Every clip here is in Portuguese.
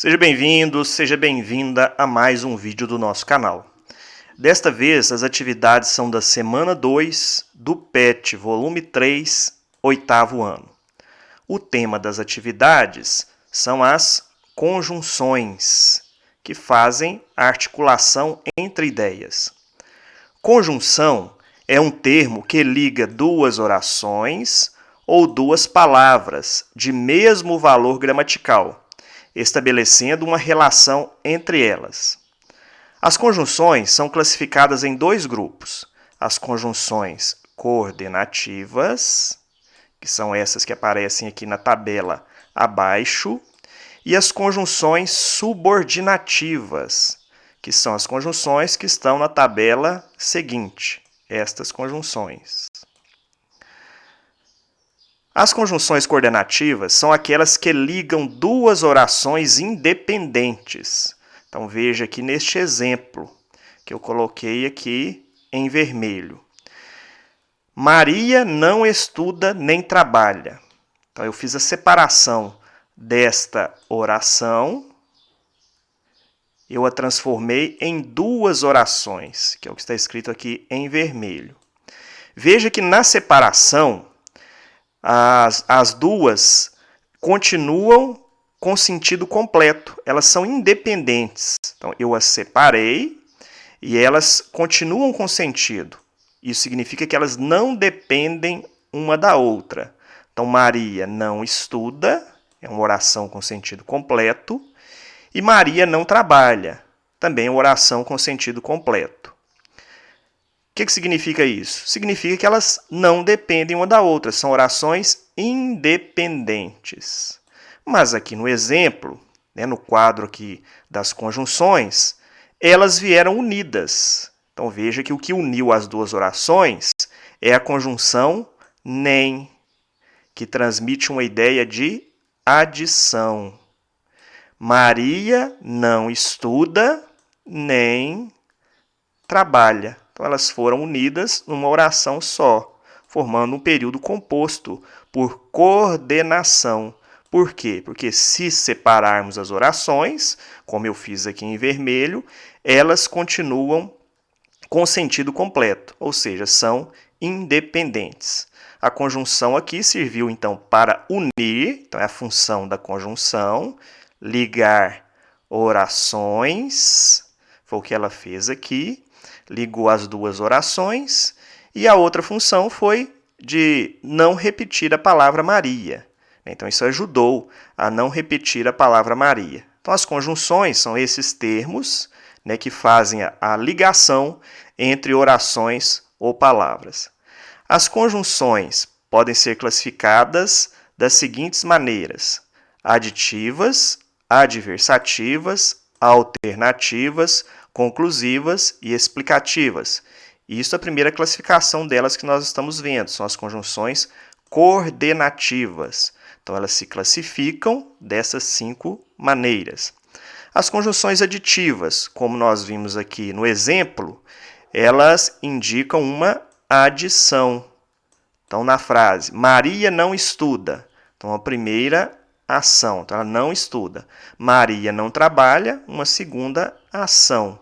Seja bem-vindo, seja bem-vinda a mais um vídeo do nosso canal. Desta vez, as atividades são da semana 2 do PET, volume 3, oitavo ano. O tema das atividades são as conjunções, que fazem a articulação entre ideias. Conjunção é um termo que liga duas orações ou duas palavras de mesmo valor gramatical, estabelecendo uma relação entre elas. As conjunções são classificadas em dois grupos: as conjunções coordenativas, que são essas que aparecem aqui na tabela abaixo, e as conjunções subordinativas, que são as conjunções que estão na tabela seguinte, estas conjunções. As conjunções coordenativas são aquelas que ligam duas orações independentes. Então veja aqui neste exemplo, que eu coloquei aqui em vermelho. Maria não estuda nem trabalha. Então eu fiz a separação desta oração, eu a transformei em duas orações, que é o que está escrito aqui em vermelho. Veja que na separação, as duas continuam com sentido completo, elas são independentes. Então, eu as separei e elas continuam com sentido. Isso significa que elas não dependem uma da outra. Então, Maria não estuda, é uma oração com sentido completo, e Maria não trabalha, também é uma oração com sentido completo. O que significa isso? Significa que elas não dependem uma da outra, são orações independentes. Mas aqui no exemplo, no quadro aqui das conjunções, elas vieram unidas. Então veja que o que uniu as duas orações é a conjunção nem, que transmite uma ideia de adição. Maria não estuda nem trabalha. Então, elas foram unidas numa oração só, formando um período composto por coordenação. Por quê? Porque se separarmos as orações, como eu fiz aqui em vermelho, elas continuam com sentido completo, ou seja, são independentes. A conjunção aqui serviu, então, para unir, então é a função da conjunção, ligar orações, foi o que ela fez aqui, ligou as duas orações, e a outra função foi de não repetir a palavra Maria. Então, isso ajudou a não repetir a palavra Maria. Então, as conjunções são esses termos, que fazem a ligação entre orações ou palavras. As conjunções podem ser classificadas das seguintes maneiras: aditivas, adversativas, alternativas, conclusivas e explicativas. Isso é a primeira classificação delas que nós estamos vendo, são as conjunções coordenativas. Então, elas se classificam dessas 5 maneiras. As conjunções aditivas, como nós vimos aqui no exemplo, elas indicam uma adição. Então, na frase, Maria não estuda. Então, a primeira ação, então ela não estuda. Maria não trabalha, uma segunda ação.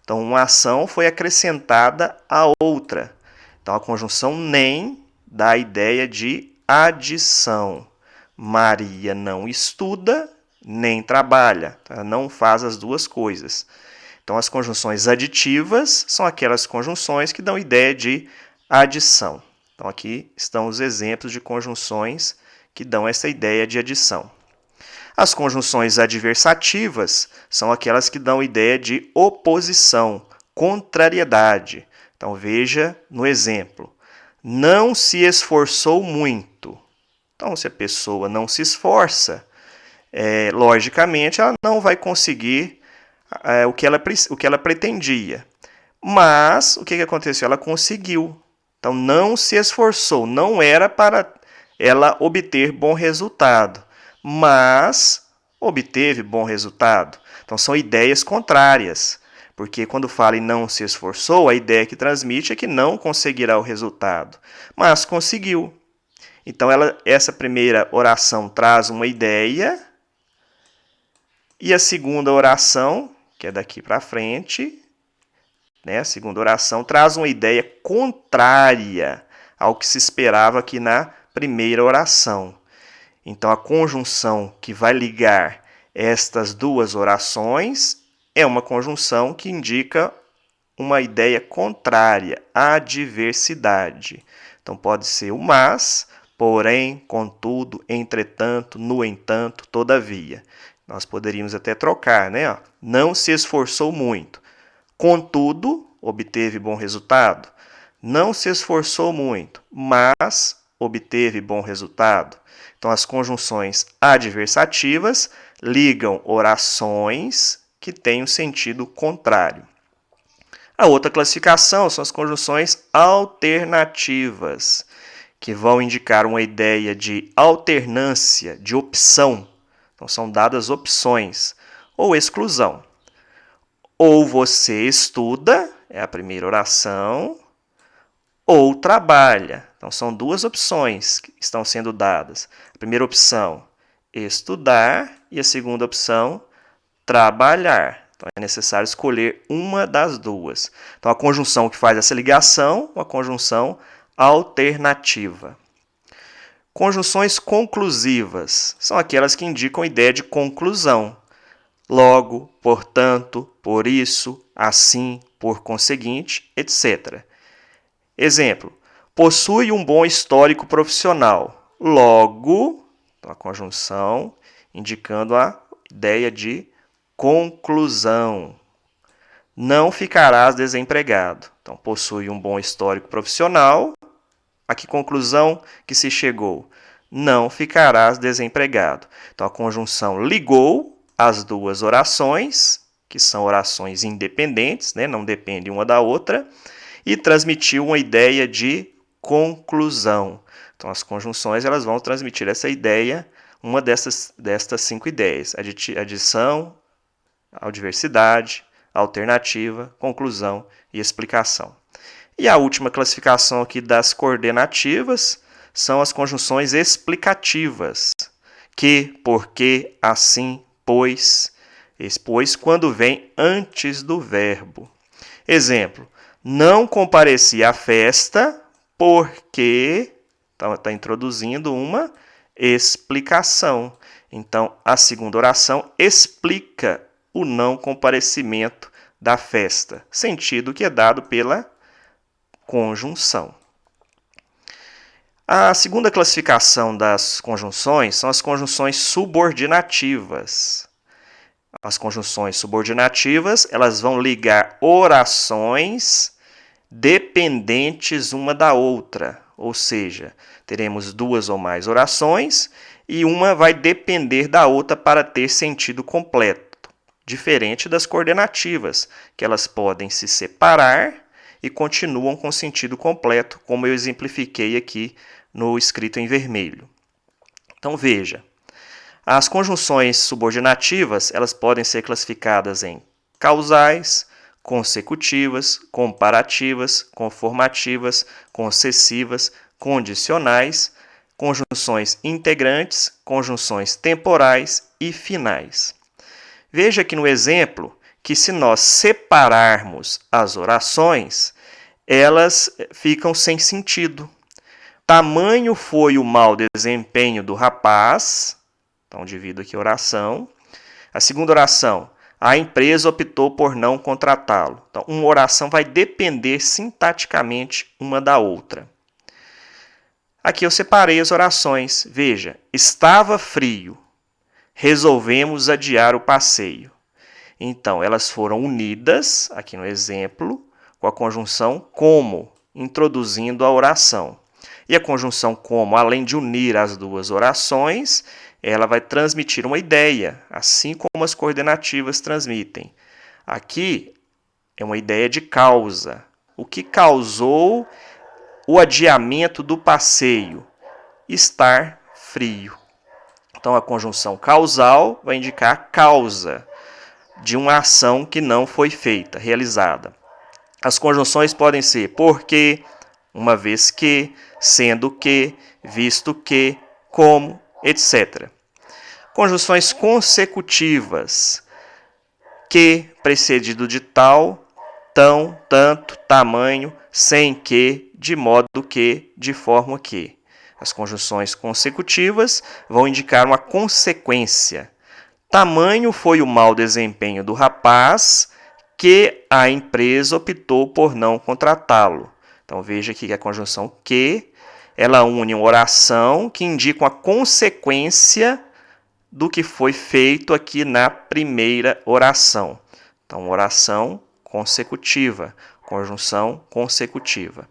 Então, uma ação foi acrescentada à outra. Então, a conjunção nem dá a ideia de adição. Maria não estuda, nem trabalha. Ela não faz as duas coisas. Então, as conjunções aditivas são aquelas conjunções que dão ideia de adição. Então, aqui estão os exemplos de conjunções que dão essa ideia de adição. As conjunções adversativas são aquelas que dão ideia de oposição, contrariedade. Então, veja no exemplo. Não se esforçou muito. Então, se a pessoa não se esforça, logicamente, ela não vai conseguir o que ela pretendia. Mas, o que aconteceu? Ela conseguiu. Então, não se esforçou. Não era para ela obter bom resultado, mas obteve bom resultado. Então, são ideias contrárias, porque quando fala em não se esforçou, a ideia que transmite é que não conseguirá o resultado, mas conseguiu. Então, essa primeira oração traz uma ideia E a segunda oração, que é daqui para frente, né? A segunda oração traz uma ideia contrária ao que se esperava aqui na primeira oração. Então, a conjunção que vai ligar estas duas orações é uma conjunção que indica uma ideia contrária, adversidade. Então, pode ser o mas, porém, contudo, entretanto, no entanto, todavia. Nós poderíamos até trocar, né? Não se esforçou muito. Contudo, obteve bom resultado. Não se esforçou muito, mas obteve bom resultado. Então, as conjunções adversativas ligam orações que têm um sentido contrário. A outra classificação são as conjunções alternativas, que vão indicar uma ideia de alternância, de opção. Então, são dadas opções, ou exclusão. Ou você estuda, é a primeira oração, ou trabalha. Então, são duas opções que estão sendo dadas. A primeira opção, estudar, e a segunda opção, trabalhar. Então, é necessário escolher uma das duas. Então, a conjunção que faz essa ligação, uma conjunção alternativa. Conjunções conclusivas são aquelas que indicam a ideia de conclusão. Logo, portanto, por isso, assim, por conseguinte, etc. Exemplo, possui um bom histórico profissional. Logo, então a conjunção indicando a ideia de conclusão. Não ficarás desempregado. Então, possui um bom histórico profissional. A que conclusão que se chegou? Não ficarás desempregado. Então, a conjunção ligou as duas orações, que são orações independentes, né? Não dependem uma da outra, e transmitiu uma ideia de conclusão. Então, as conjunções elas vão transmitir essa ideia, uma destas 5 ideias: adição, adversidade, alternativa, conclusão e explicação. E a última classificação aqui das coordenativas são as conjunções explicativas. Que, porque, assim, pois. Esse pois quando vem antes do verbo. Exemplo, não compareci à festa porque está introduzindo uma explicação. Então, a segunda oração explica o não comparecimento da festa, sentido que é dado pela conjunção. A segunda classificação das conjunções são as conjunções subordinativas. As conjunções subordinativas, elas vão ligar orações dependentes uma da outra, ou seja, teremos duas ou mais orações e uma vai depender da outra para ter sentido completo, diferente das coordenativas, que elas podem se separar e continuam com sentido completo, como eu exemplifiquei aqui no escrito em vermelho. Então, veja, as conjunções subordinativas elas podem ser classificadas em causais, consecutivas, comparativas, conformativas, concessivas, condicionais, conjunções integrantes, conjunções temporais e finais. Veja aqui no exemplo que se nós separarmos as orações, elas ficam sem sentido. Tamanho foi o mau desempenho do rapaz. Então, divido aqui a oração. A segunda oração, a empresa optou por não contratá-lo. Então, uma oração vai depender sintaticamente uma da outra. Aqui eu separei as orações. Veja, estava frio. Resolvemos adiar o passeio. Então, elas foram unidas, aqui no exemplo, com a conjunção como, introduzindo a oração. E a conjunção como, além de unir as duas orações, ela vai transmitir uma ideia, assim como as coordenativas transmitem. Aqui é uma ideia de causa. O que causou o adiamento do passeio? Estar frio. Então, a conjunção causal vai indicar a causa de uma ação que não foi feita, realizada. As conjunções podem ser porque, uma vez que, sendo que, visto que, como, etc. Conjunções consecutivas. Que, precedido de tal, tão, tanto, tamanho, sem que, de modo que, de forma que. As conjunções consecutivas vão indicar uma consequência. Tamanho foi o mau desempenho do rapaz que a empresa optou por não contratá-lo. Então veja aqui que a conjunção que, ela une uma oração que indica uma consequência do que foi feito aqui na primeira oração. Então, oração consecutiva, conjunção consecutiva.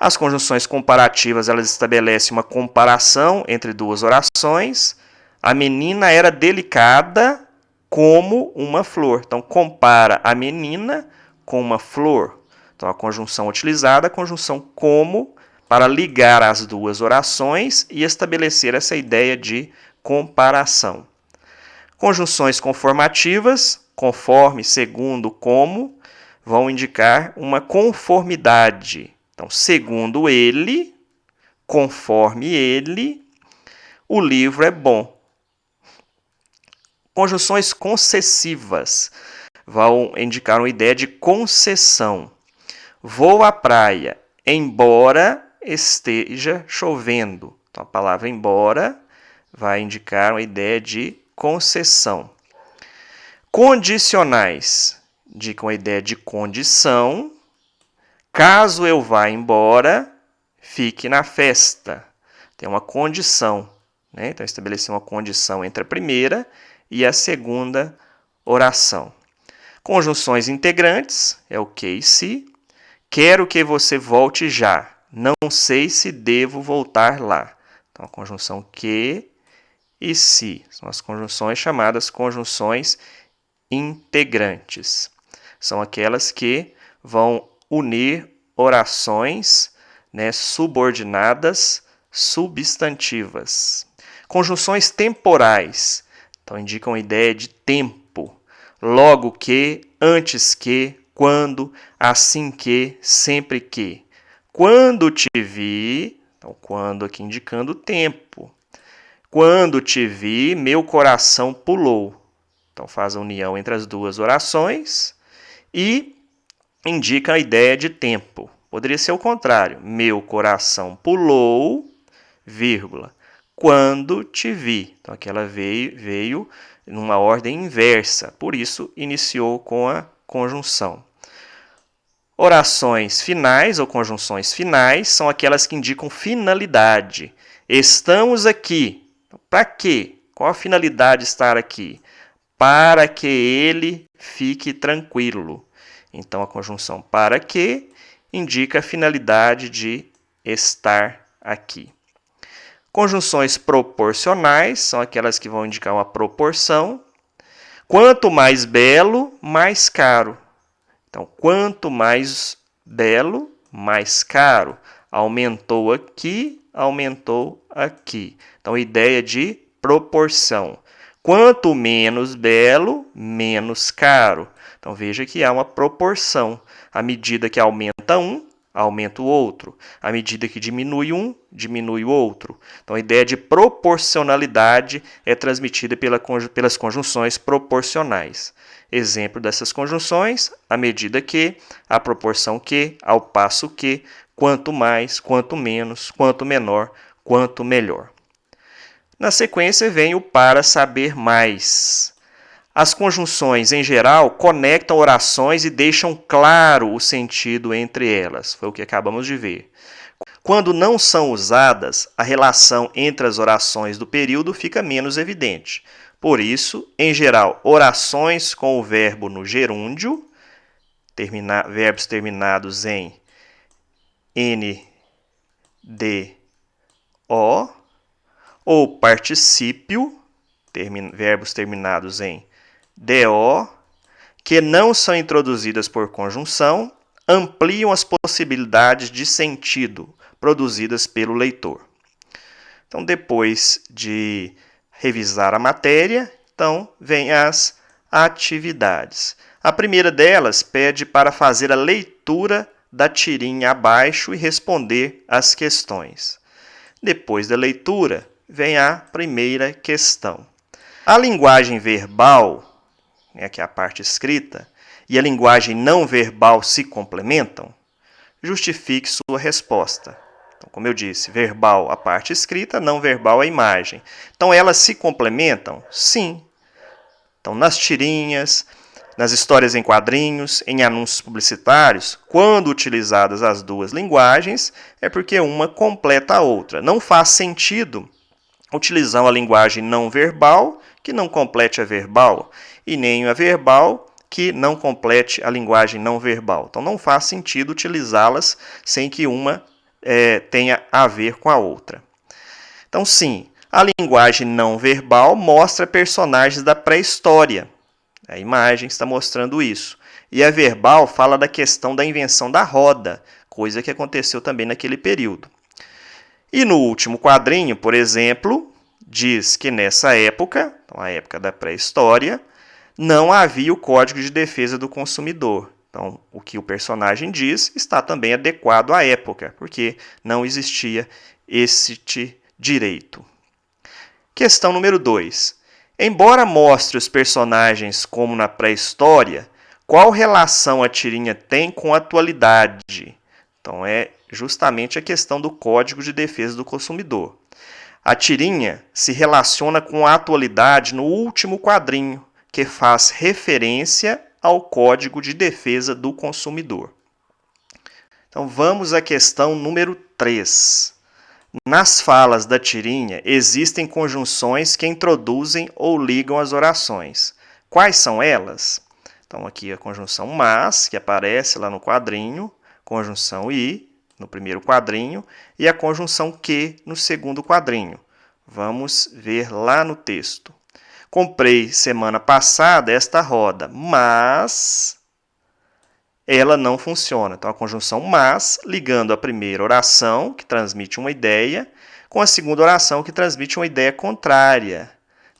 As conjunções comparativas, elas estabelecem uma comparação entre duas orações. A menina era delicada como uma flor. Então, compara a menina com uma flor. Então, a conjunção utilizada, a conjunção como, para ligar as duas orações e estabelecer essa ideia de comparação. Conjunções conformativas, conforme, segundo, como, vão indicar uma conformidade. Então, segundo ele, conforme ele, o livro é bom. Conjunções concessivas vão indicar uma ideia de concessão. Vou à praia, embora esteja chovendo. Então, a palavra embora vai indicar uma ideia de concessão. Condicionais indicam a ideia de condição. Caso eu vá embora, fique na festa. Tem uma condição, né? Então, estabelecer uma condição entre a primeira e a segunda oração. Conjunções integrantes é o que e se. Quero que você volte já. Não sei se devo voltar lá. Então, a conjunção que e se. São as conjunções chamadas conjunções integrantes. São aquelas que vão unir orações, né, subordinadas substantivas. Conjunções temporais. Então, indicam a ideia de tempo. Logo que, antes que, quando, assim que, sempre que. Quando te vi, então, quando aqui indicando o tempo. Quando te vi, meu coração pulou. Então, faz a união entre as duas orações e indica a ideia de tempo. Poderia ser o contrário. Meu coração pulou, vírgula, quando te vi. Então, aqui ela veio numa ordem inversa. Por isso, iniciou com a conjunção. Orações finais ou conjunções finais são aquelas que indicam finalidade. Estamos aqui. Para quê? Qual a finalidade de estar aqui? Para que ele fique tranquilo. Então, a conjunção para que indica a finalidade de estar aqui. Conjunções proporcionais são aquelas que vão indicar uma proporção. Quanto mais belo, mais caro. Então, quanto mais belo, mais caro. Aumentou aqui, aumentou aqui. Então, ideia de proporção. Quanto menos belo, menos caro. Então, veja que há uma proporção. À medida que aumenta um, aumenta o outro. À medida que diminui um, diminui o outro. Então, a ideia de proporcionalidade é transmitida pelas conjunções proporcionais. Exemplo dessas conjunções, à medida que, à proporção que, ao passo que, quanto mais, quanto menos, quanto menor, quanto melhor. Na sequência vem o para saber mais. As conjunções, em geral, conectam orações e deixam claro o sentido entre elas. Foi o que acabamos de ver. Quando não são usadas, a relação entre as orações do período fica menos evidente. Por isso, em geral, orações com o verbo no gerúndio, verbos terminados em N, D, O, ou particípio, verbos terminados em DO, que não são introduzidas por conjunção, ampliam as possibilidades de sentido produzidas pelo leitor. Então, depois de revisar a matéria, então, vem as atividades. A primeira delas pede para fazer a leitura da tirinha abaixo e responder as questões. Depois da leitura, vem a primeira questão. A linguagem verbal, que é a parte escrita, e a linguagem não verbal se complementam? Justifique sua resposta. Então, como eu disse, verbal a parte escrita, não verbal a imagem. Então, elas se complementam? Sim. Então, nas tirinhas, nas histórias em quadrinhos, em anúncios publicitários, quando utilizadas as duas linguagens, é porque uma completa a outra. Não faz sentido utilizar uma linguagem não verbal que não complete a verbal, e nem a verbal que não complete a linguagem não verbal. Então, não faz sentido utilizá-las sem que uma tenha a ver com a outra. Então, sim, a linguagem não verbal mostra personagens da pré-história. A imagem está mostrando isso. E a verbal fala da questão da invenção da roda, coisa que aconteceu também naquele período. E no último quadrinho, por exemplo, diz que nessa época, então a época da pré-história, não havia o Código de Defesa do Consumidor. Então, o que o personagem diz está também adequado à época, porque não existia este direito. Questão número 2. Embora mostre os personagens como na pré-história, qual relação a tirinha tem com a atualidade? Então, é justamente a questão do Código de Defesa do Consumidor. A tirinha se relaciona com a atualidade no último quadrinho, que faz referência ao Código de Defesa do Consumidor. Então, vamos à questão número 3. Nas falas da tirinha, existem conjunções que introduzem ou ligam as orações. Quais são elas? Então, aqui a conjunção mas, que aparece lá no quadrinho, conjunção e, no primeiro quadrinho, e a conjunção que, no segundo quadrinho. Vamos ver lá no texto. Comprei semana passada esta roda, mas ela não funciona. Então, a conjunção mas, ligando a primeira oração, que transmite uma ideia, com a segunda oração, que transmite uma ideia contrária.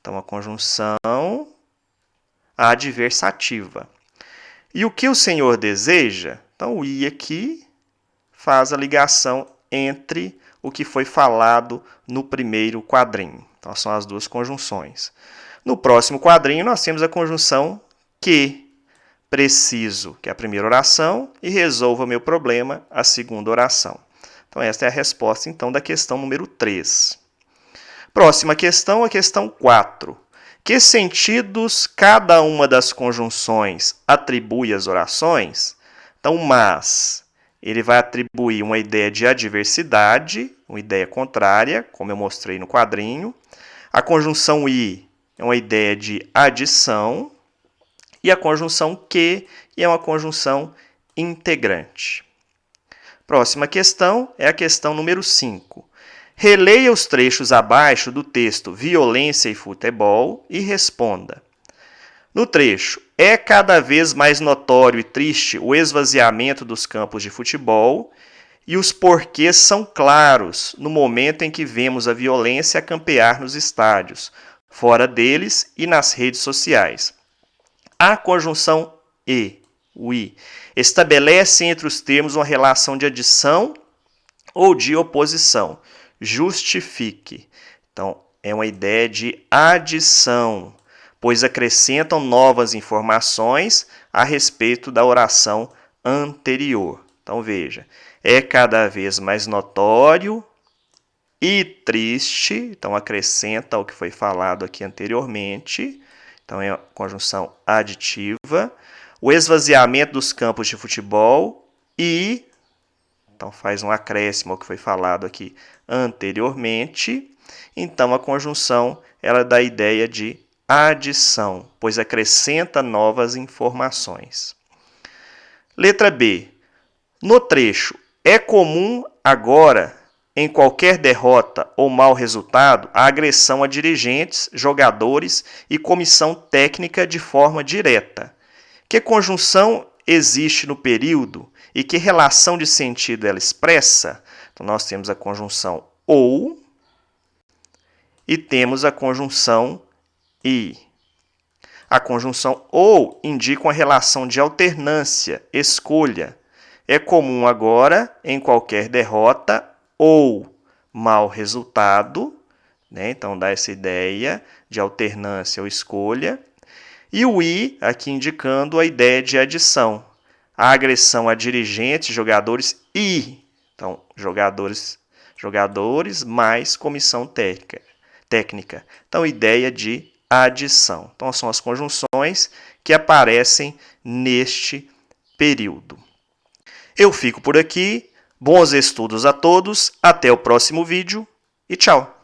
Então, a conjunção adversativa. E o que o Senhor deseja? Então, o i aqui faz a ligação entre o que foi falado no primeiro quadrinho. Então, são as duas conjunções. No próximo quadrinho, nós temos a conjunção que. Preciso, que é a primeira oração, e resolva meu problema, a segunda oração. Então, esta é a resposta, então, da questão número 3. Próxima questão, a questão 4. Que sentidos cada uma das conjunções atribui às orações? Então, mas, ele vai atribuir uma ideia de adversidade, uma ideia contrária, como eu mostrei no quadrinho. A conjunção e é uma ideia de adição. E a conjunção que é uma conjunção integrante. Próxima questão é a questão número 5. Releia os trechos abaixo do texto Violência e Futebol e responda. No trecho, é cada vez mais notório e triste o esvaziamento dos campos de futebol e os porquês são claros no momento em que vemos a violência campear nos estádios, fora deles e nas redes sociais. A conjunção e, o i, estabelece entre os termos uma relação de adição ou de oposição. Justifique. Então, é uma ideia de adição, pois acrescentam novas informações a respeito da oração anterior. Então, veja, é cada vez mais notório e triste, então acrescenta ao que foi falado aqui anteriormente. Então, é a conjunção aditiva. O esvaziamento dos campos de futebol e, então faz um acréscimo ao que foi falado aqui anteriormente. Então, a conjunção ela dá a ideia de adição, pois acrescenta novas informações. Letra B. No trecho, é comum agora, em qualquer derrota ou mau resultado, a agressão a dirigentes, jogadores e comissão técnica de forma direta. Que conjunção existe no período e que relação de sentido ela expressa? Então, nós temos a conjunção ou e temos a conjunção e. A conjunção ou indica uma relação de alternância, escolha. É comum agora, em qualquer derrota ou mau resultado, né? Então dá essa ideia de alternância ou escolha. E o I aqui indicando a ideia de adição. A agressão a dirigentes, jogadores e, então, jogadores mais comissão técnica. Então, ideia de adição. Então, são as conjunções que aparecem neste período. Eu fico por aqui. Bons estudos a todos. Até o próximo vídeo e tchau!